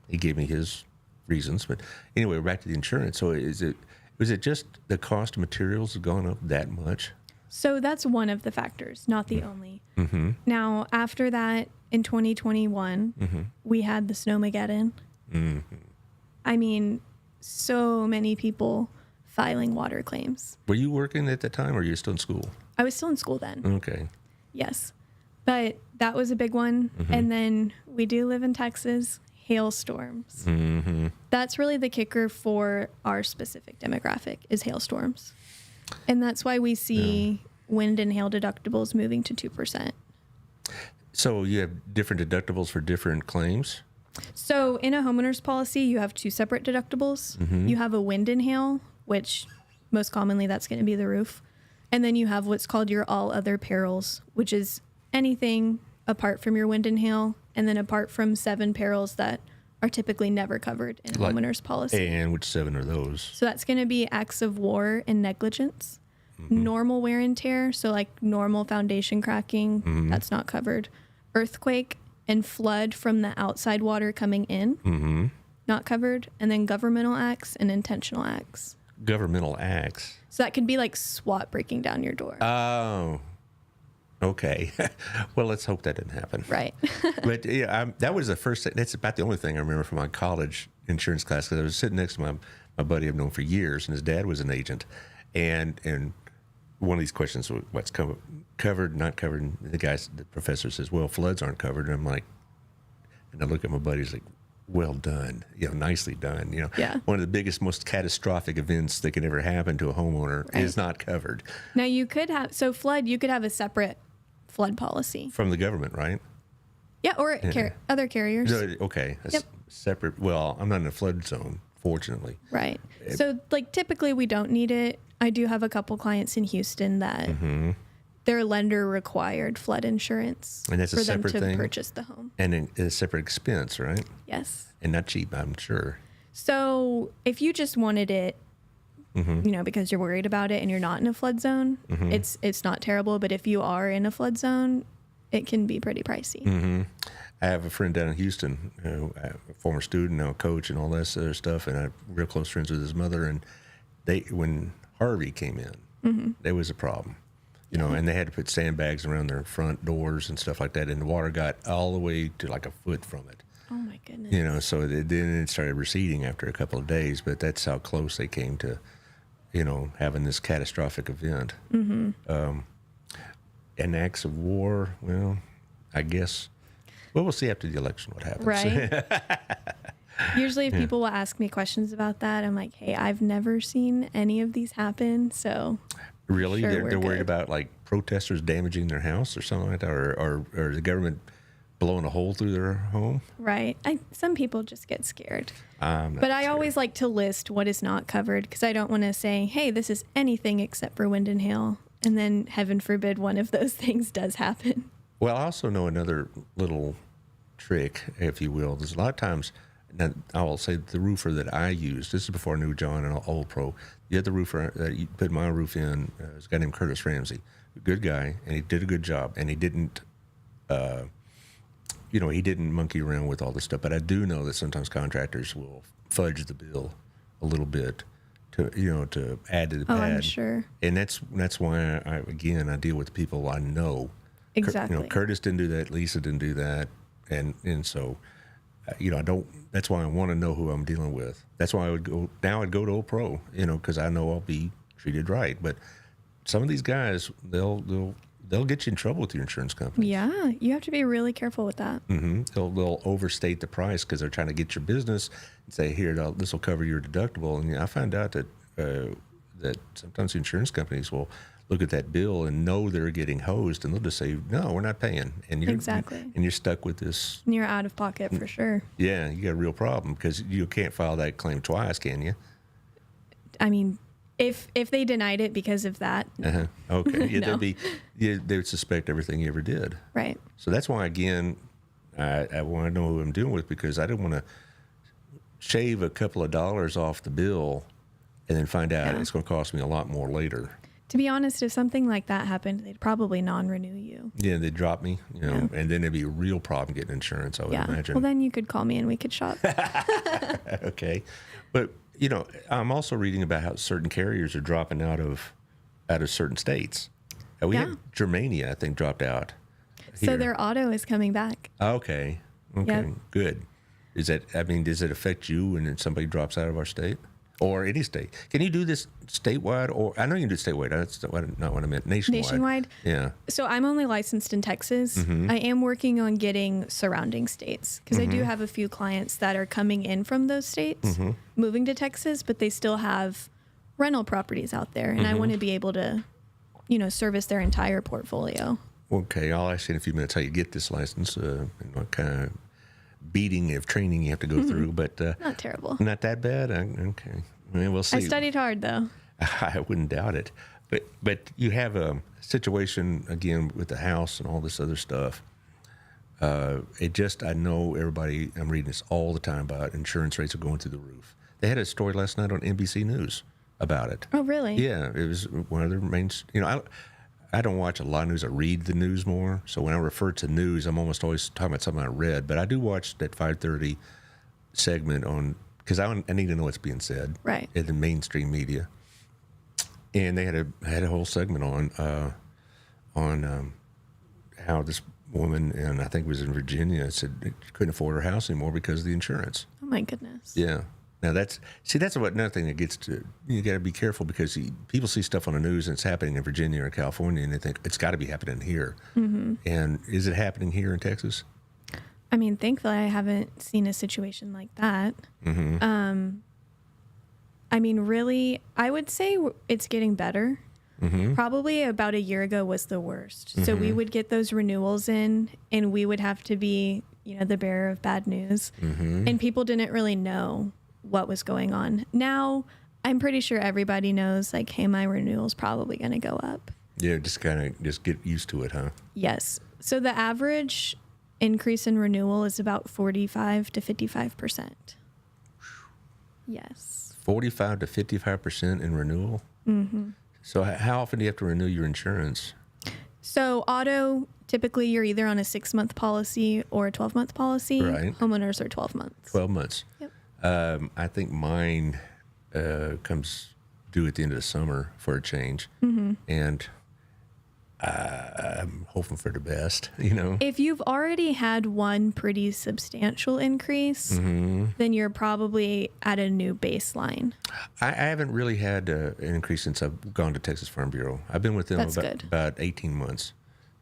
He gave me his reasons. But anyway, we're back to the insurance. So was it just the cost of materials have gone up that much? So that's one of the factors, not the only. Now, after that, in 2021, we had the Snowmageddon. I mean, so many people filing water claims. Were you working at that time or were you still in school? I was still in school then. Okay. Yes. But that was a big one. And then we do live in Texas, hailstorms. That's really the kicker for our specific demographic is hailstorms. And that's why we see wind and hail deductibles moving to 2%. So you have different deductibles for different claims? So in a homeowner's policy, you have 2 separate deductibles. You have a wind and hail, which most commonly that's going to be the roof. And then you have what's called your all other perils, which is anything apart from your wind and hail, and then apart from 7 perils that are typically never covered in a homeowner's policy. And which 7 are those? So that's going to be acts of war and negligence, normal wear and tear, so like normal foundation cracking, that's not covered, earthquake and flood from the outside water coming in, not covered, and then governmental acts and intentional acts. Governmental acts. So that could be like SWAT breaking down your door. Oh, okay. Well, let's hope that didn't happen. Right. But yeah, that was the first thing. That's about the only thing I remember from my college insurance class because I was sitting next to my buddy I've known for years, and his dad was an agent. And one of these questions was what's covered, not covered. And the professor says, well, floods aren't covered. And I'm like, and I look at my buddy, he's like, well done, nicely done. Yeah. One of the biggest, most catastrophic events that can ever happen to a homeowner is not covered Now you could have, so flood, you could have a separate flood policy. from the government, right? Yeah, or other carriers. So, okay, Yep. separate. Well, I'm not in a flood zone, fortunately. Right. So like typically we don't need it. I do have a couple clients in Houston that their lender required flood insurance And that's a for them separate to thing? purchase the home. And a separate expense, right? Yes. And not cheap, I'm sure. So if you just wanted it, because you're worried about it and you're not in a flood zone, it's not terrible. But if you are in a flood zone, it can be pretty pricey. I have a friend down in Houston, a former student, now a coach, and all that other stuff, and I'm real close friends with his mother. And when Harvey came in, there was a problem, and they had to put sandbags around their front doors and stuff like that, and the water got all the way to like a foot from it. Oh my goodness. So then it started receding after a couple of days, but that's how close they came to, having this catastrophic event. And acts of war, well, I guess. Well, we'll see after the election what happens. Right. Usually if people will ask me questions about that, I'm like, hey, I've never seen any of these happen. So Really? Sure, they're we're worried good. about like protesters damaging their house or something like that, or the government blowing a hole through their home? right. Some people just get scared. I'm not But I sure. always like to list what is not covered because I don't want to say, hey, this is anything except for wind and hail. And then heaven forbid one of those things does happen. Well, I also know another little trick, if you will. There's a lot of times, now I will say the roofer that I used, this is before I knew John and Old Pro, the other roofer that put my roof in was a guy named Curtis Ramsey, a good guy, and he did a good job, and he didn't, he didn't monkey around with all this stuff. But I do know that sometimes contractors will fudge the bill a little bit to add to the Oh, pad. I'm sure. And that's why I deal with people I know. Exactly. Curtis didn't do that. Lisa didn't do that, and so, I don't. That's why I want to know who I'm dealing with. That's why I would go now. I'd go to Old Pro, because I know I'll be treated right. But some of these guys, they'll get you in trouble with your insurance company. Yeah, you have to be really careful with that. They'll overstate the price because they're trying to get your business and say, here, this will cover your deductible. And I found out that that sometimes the insurance companies will look at that bill and know they're getting hosed, and they'll just say, no, we're not paying. And you're stuck with this. And you're out of pocket for sure. Yeah, you got a real problem because you can't file that claim twice, can you? I mean, if they denied it because of that, Okay. Yeah, No. they would suspect everything you ever did. right. So that's why, again, I want to know who I'm dealing with, because I don't want to shave a couple of dollars off the bill and then find out it's going to cost me a lot more later. To be honest, if something like that happened, they'd probably non-renew you. Yeah, they drop me, and then it'd be a real problem getting insurance, I would Yeah. imagine. Well, then you could call me and we could shop. Okay. But, I'm also reading about how certain carriers are dropping out of certain states. We had Germania, I think, dropped out. So here. their auto is coming back. Okay. Yep. Good. Does it affect you when somebody drops out of our state or any state? Can you do this statewide? Or I know you can do statewide. That's not what I meant. Nationwide. Nationwide? Yeah. So I'm only licensed in Texas. I am working on getting surrounding states because I do have a few clients that are coming in from those states, moving to Texas, but they still have rental properties out there. And I want to be able to, service their entire portfolio. Okay. I'll ask you in a few minutes how you get this license and what kind of beating of training you have to go through. But Not terrible. not that bad. Okay. Well, we'll see. I studied hard though. I wouldn't doubt it. But you have a situation, again, with the house and all this other stuff. I know everybody, I'm reading this all the time about insurance rates are going through the roof. They had a story last night on NBC News about it. Oh, really? Yeah, it was one of their main, I don't watch a lot of news. I read the news more. So when I refer to news, I'm almost always talking about something I read. But I do watch that 5:30 segment because I need to know what's being said Right. in the mainstream media. And they had a whole segment on how this woman, and I think it was in Virginia, said she couldn't afford her house anymore because of the insurance. Oh my goodness. Yeah. Now that's another thing that gets to, you got to be careful because people see stuff on the news and it's happening in Virginia or California and they think it's got to be happening here. And is it happening here in Texas? I mean, thankfully, I haven't seen a situation like that. I mean, really, I would say it's getting better. Probably about a year ago was the worst. So we would get those renewals in, and we would have to be, the bearer of bad news. And people didn't really know what was going on. Now, I'm pretty sure everybody knows, like, hey, my renewal's probably going to go up. Yeah, just get used to it, huh? Yes. So the average increase in renewal is about 45 to 55%. Yes. 45 to 55% in renewal? So how often do you have to renew your insurance? So auto, typically you're either on a 6-month policy or a 12-month policy. Right. Homeowners are 12 months. 12 months. Yep. I think mine comes due at the end of the summer for a change. And I'm hoping for the best, If you've already had one pretty substantial increase, then you're probably at a new baseline. I haven't really had an increase since I've gone to Texas Farm Bureau. I've been with them about 18 months.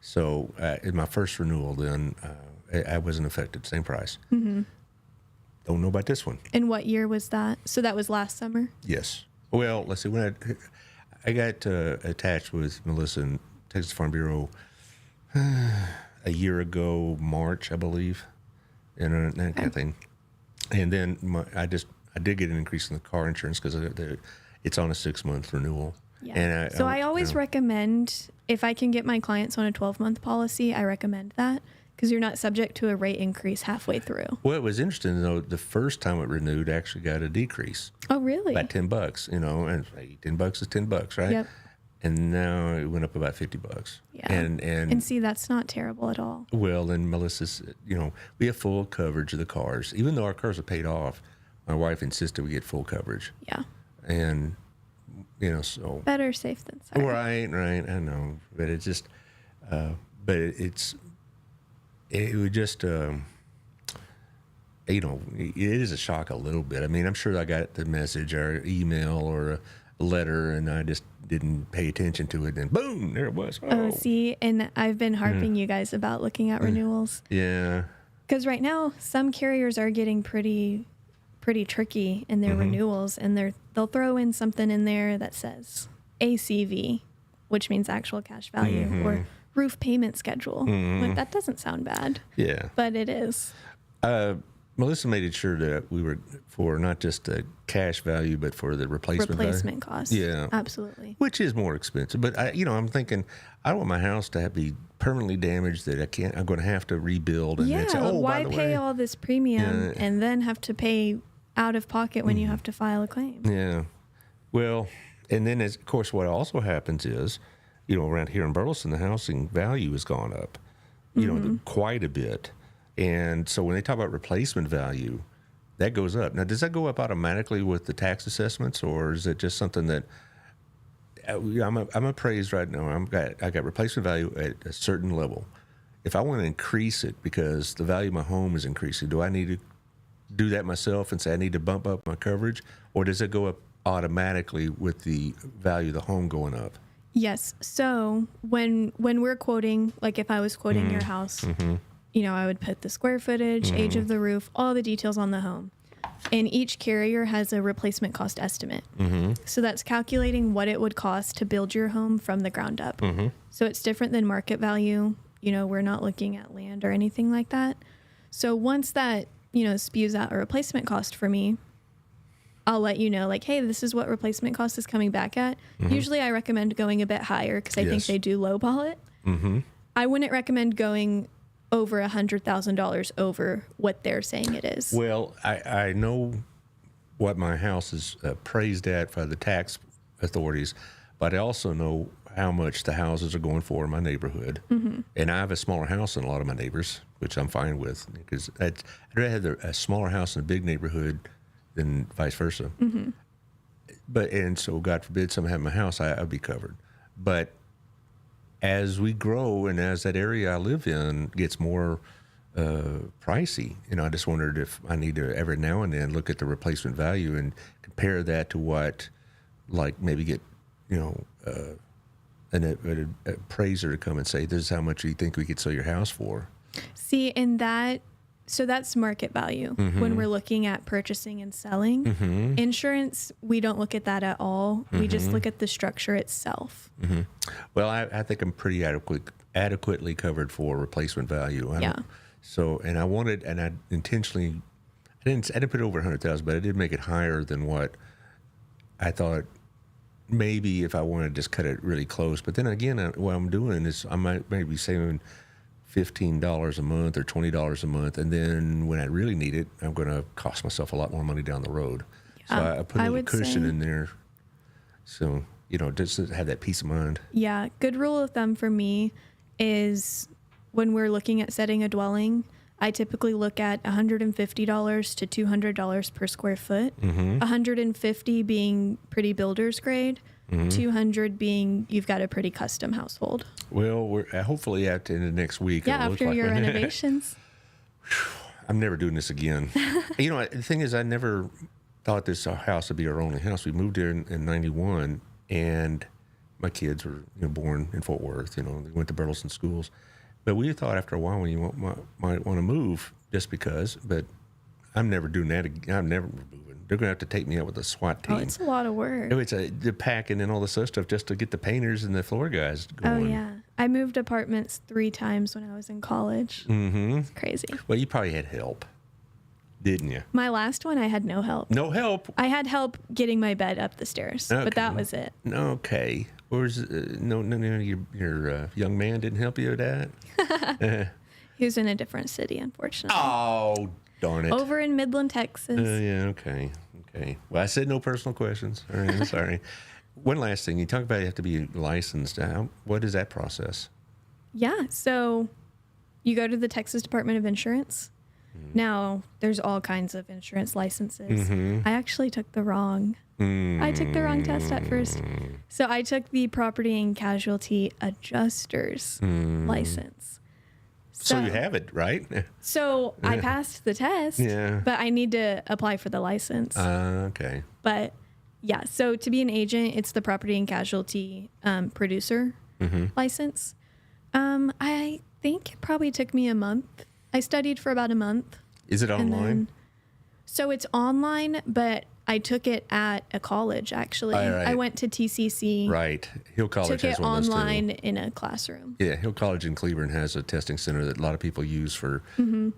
So in my first renewal, then I wasn't affected, same price. Don't know about this one. And what year was that? So that was last summer? Yes. Well, let's see. When I got attached with Melissa and Texas Farm Bureau a year ago, March, I believe, and that kind of thing. And then I did get an increase in the car insurance because it's on a 6-month renewal. Yeah. And I always recommend, if I can get my clients on a 12-month policy, I recommend that because you're not subject to a rate increase halfway through. Well, it was interesting, though. The first time it renewed, actually got a decrease. Oh, really? About $10, and hey, $10 is $10, right? Yep. And now it went up about $50. Yeah. And see, that's not terrible at all. Well, and Melissa's, we have full coverage of the cars. Even though our cars are paid off, my wife insisted we get full coverage. Yeah. And, so. Better safe than sorry. Right. I know. But it's just, it would just, it is a shock a little bit. I mean, I'm sure I got the message or email or a letter and I just didn't pay attention to it. And boom, there it was. Oh, see, and I've been harping you guys about looking at renewals. Yeah. Because right now, some carriers are getting pretty tricky in their renewals, and they'll throw in something in there that says ACV, which means actual cash value, or roof payment schedule. Like, that doesn't sound bad. Yeah. But it is. Melissa made it sure that we were for not just the cash value, but for the replacement cost. Yeah. Absolutely. Which is more expensive. But I'm thinking, I don't want my house to be permanently damaged that I'm going to have to rebuild. And Yeah. say, Why by the pay way, all this premium and then have to pay out of pocket when you have to file a claim? Yeah. Well, and then of course what also happens is, around here in Burleson, the housing value has gone up, quite a bit. And so when they talk about replacement value, that goes up. Now, does that go up automatically with the tax assessments, or is it just something that I'm appraised right now? I got replacement value at a certain level. If I want to increase it because the value of my home is increasing, do I need to do that myself and say I need to bump up my coverage, or does it go up automatically with the value of the home going up? Yes. So when we're quoting, like if I was quoting your house, I would put the square footage, age of the roof, all the details on the home. And each carrier has a replacement cost estimate. So that's calculating what it would cost to build your home from the ground up. So it's different than market value. We're not looking at land or anything like that. So once that, spews out a replacement cost for me, I'll let you know, like, hey, this is what replacement cost is coming back at. Usually I recommend going a bit higher because I think they do lowball it. I wouldn't recommend going over $100,000 over what they're saying it is. Well, I know what my house is appraised at by the tax authorities, but I also know how much the houses are going for in my neighborhood. And I have a smaller house than a lot of my neighbors, which I'm fine with, because I'd rather have a smaller house in a big neighborhood than vice versa. And so God forbid someone have my house, I'd be covered. But as we grow and as that area I live in gets more pricey, I just wondered if I need to every now and then look at the replacement value and compare that to what, like maybe get, an appraiser to come and say, this is how much you think we could sell your house for. See, and that So that's market value when we're looking at purchasing and selling. Insurance, we don't look at that at all. We just look at the structure itself. Well, I think I'm pretty adequately covered for replacement value. Yeah. So, and I intentionally, I didn't put it over 100,000, but I did make it higher than what I thought. Maybe if I wanted to just cut it really close, but then again, what I'm doing is I might maybe saving $15 a month or $20 a month, and then when I really need it, I'm going to cost myself a lot more money down the road. So I put a little cushion in there, so just to have that peace of mind. Yeah, good rule of thumb for me is when we're looking at setting a dwelling, I typically look at $150 to $200 per square foot. 150 being pretty builder's grade. 200 being you've got a pretty custom household. Well, we're hopefully at the end of next week. Yeah, after your renovations. I'm never doing this again. The thing is, I never thought this house would be our only house. We moved here in 91, and my kids were born in Fort Worth. They went to Burleson schools. But we thought after a while you might want to move just because. But I'm never doing that again. I'm never moving. They're going to have to take me out with a SWAT team. Oh, it's a lot of work. It's the packing and all this other stuff just to get the painters and the floor guys going. Oh, yeah. I moved apartments 3 times when I was in college. It's crazy. Well, you probably had help, didn't you? My last one, I had no help. No help? I had help geting my bed up the stairs, but that was it. Okay. Where's your young man didn't help you with that? He was in a different city, unfortunately. Oh, darn it. Over in Midland, Texas. Yeah, okay. Well, I said no personal questions. All right, I'm sorry. One last thing. You talk about you have to be licensed. What is that process? Yeah, so you go to the Texas Department of Insurance. Now, there's all kinds of insurance licenses. I actually took the wrong test at first. So I took the property and casualty adjuster's license. So you have it, right? So I passed the test, but I need to apply for the license. Okay. But yeah, so to be an agent, it's the property and casualty producer license. I think it probably took me a month. I studied for about a month. Is it online? So it's online, but I took it at a college, actually. Right. I went to TCC. Right. Hill College took has it one of those too. online in a classroom. Yeah, Hill College in Cleveland has a testing center that a lot of people use for the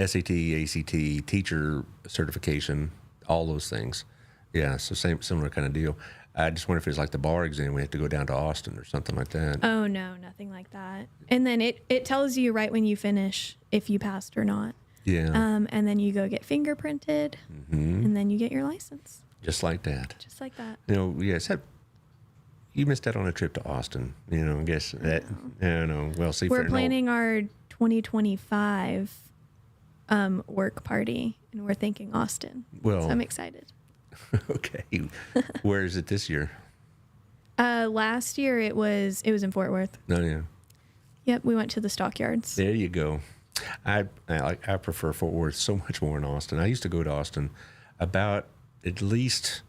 SAT, ACT, teacher certification, all those things. Yeah, so similar kind of deal. I just wonder if it's like the bar exam, we have to go down to Austin or something like that. Oh, no, nothing like that. And then it tells you right when you finish if you passed or not. Yeah. And then you go get fingerprinted, and then you get your license. Just like that. Just like that. Yes, you missed out on a trip to Austin. I guess that, I don't know. Well, see, we're planning our 2025 work party, and we're thinking Austin. Well, so I'm excited. Okay. Where is it this year? Last year it was in Fort Worth. No, yeah. Yep, we went to the stockyards. There you go. I prefer Fort Worth so much more than Austin. I used to go to Austin about at least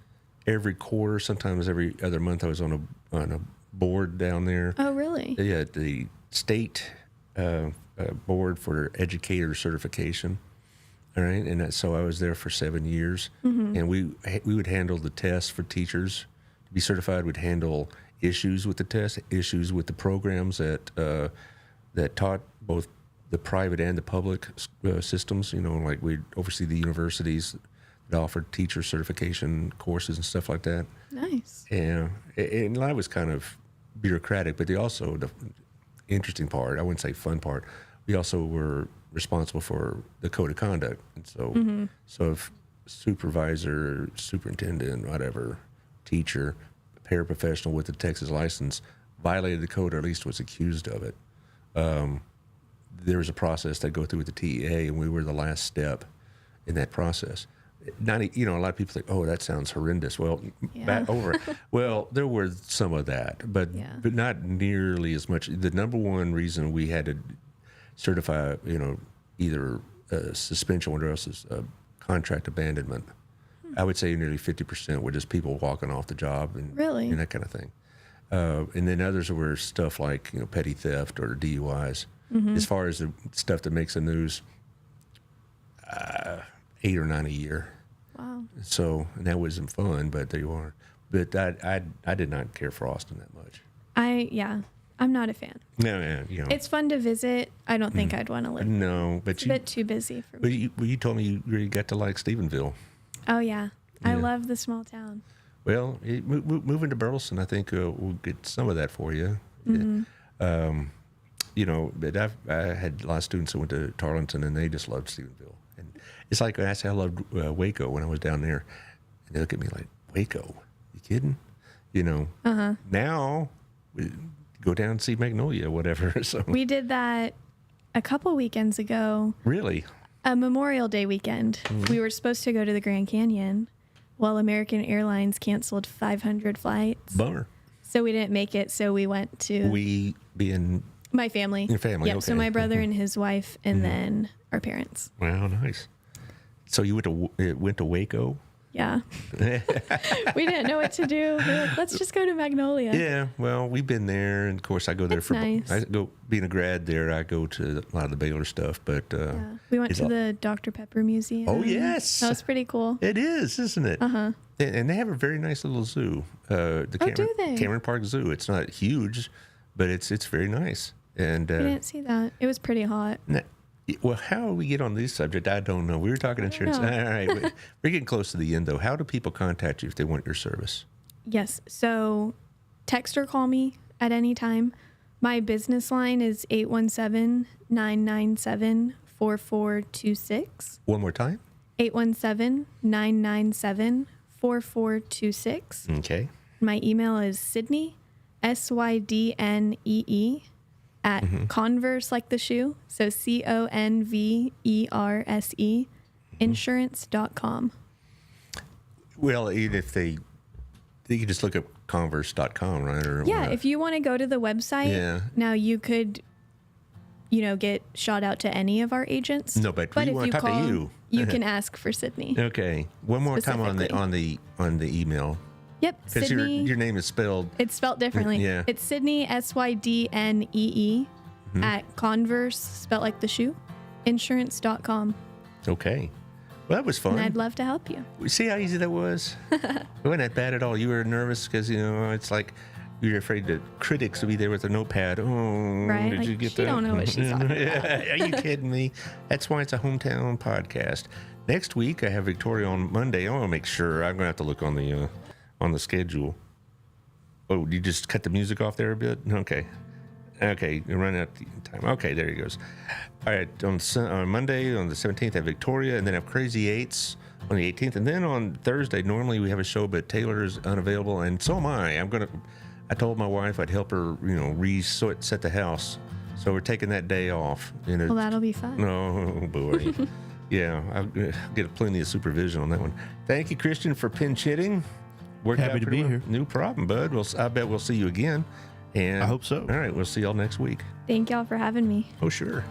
every quarter, sometimes every other month. I was on a board down there. Oh, really? Yeah, the state board for educator certification. All right, and so I was there for 7 years, and we would handle the tests for teachers to be certified. We'd handle issues with the test, issues with the programs that taught both the private and the public systems. Like we'd oversee the universities that offered teacher certification courses and stuff like that. Nice. Yeah, and I was kind of bureaucratic, but the interesting part, I wouldn't say fun part, we also were responsible for the code of conduct. And so if supervisor, superintendent, whatever, teacher, paraprofessional with a Texas license violated the code or at least was accused of it, there was a process that go through with the TEA, and we were the last step in that process. A lot of people think, oh, that sounds horrendous. Well, well, there were some of that, but not nearly as much. The number one reason we had to certify, either suspension or else is contract abandonment. I would say nearly 50% were just people walking off the job and that kind of thing. And then others were stuff like petty theft or DUIs. As far as the stuff that makes the news, 8 or 9 a year. Wow. So, and that wasn't fun, but there you are. But I did not care for Austin that much. I'm not a fan. No, you know. It's fun to visit. I don't think I'd want to live. No, but It's a bit too busy for me. But you told me you really got to like Stephenville. Oh yeah. I Yeah. love the small town. Well, moving to Burleson, I think we'll get some of that for you. You know, but I had a lot of students that went to Tarleton, and they just loved Stephenville. And it's like I said, I loved Waco when I was down there. And they look at me like, Waco? You kidding? You know, now we go down and see Magnolia, whatever. So We did that a couple weekends ago. really, A Memorial Day weekend. We were supposed to go to the Grand Canyon. Well, American Airlines canceled 500 flights. bummer. So we didn't make it. So we went to We being my family. Your family, Yep. So okay. my brother and his wife, and then our parents. wow, nice. So you went to Waco. Yeah. We didn't know what to do. We were like, let's just go to Magnolia. Yeah, well, we've been there, and of course, I go there That's for. nice. I go being a grad there. I go to a lot of the Baylor stuff, but Yeah. We went it's to all- the Dr. Pepper Museum. Oh, yes. That was pretty cool. It is, isn't it? And they have a very nice little zoo. The Oh, do they? Cameron Park Zoo. It's not huge, but it's very nice. And I didn't see that. It was pretty hot. well, how we get on this subject, I don't know. We were talking insurance. All know. right, we're getting close to the end, though. How do people contact you if they want your service? Yes. So text or call me at any time. My business line is 817-997-4426. One more time. 817-997-4426. Okay. My email is Sydnee, SYDNEE, at Converse, like the shoe. So CONVERSE, insurance.com. Well, even if they can just look up converse.com, right? Or Yeah, if you want to go to the website, Yeah. now you could, get shot out to any of our agents. No, but we if wanna you talk to call, you. you can ask for Sydnee. Okay. One more time on the email. Yep, Because Sydnee. your name is spelled. It's spelled differently. Yeah. It's Sydnee, SYDNEE, at Converse, spelled like the shoe, insurance.com. Okay. Well, that was fun. And I'd love to help you. See how easy that was? It wasn't that bad at all. You were nervous because, it's like you're afraid that critics will be there with a notepad. Oh, Right? did Like, you get she that? don't know what she's talking about. Are you kidding me? That's why it's a hometown podcast. Next week, I have Victoria on Monday. I want to make sure. I'm going to have to look on the schedule. Oh, you just cut the music off there a bit? Okay. Okay, you're running out of time. Okay, there he goes. All right, on Monday, on the 17th, I have Victoria, and then I have Crazy Eights on the 18th. And then on Thursday, normally we have a show, but Taylor is unavailable, and so am I. I told my wife I'd help her, set the house. So we're taking that day off. Well, that'll be fun. Oh, boy. Yeah, I'll get plenty of supervision on that one. Thank you, Christian, for pinch hitting. Worked Happy out to pretty be well. here. No problem, bud. I bet we'll see you again. And I hope so. All right, we'll see y'all next week. Thank y'all for having me. Oh, sure.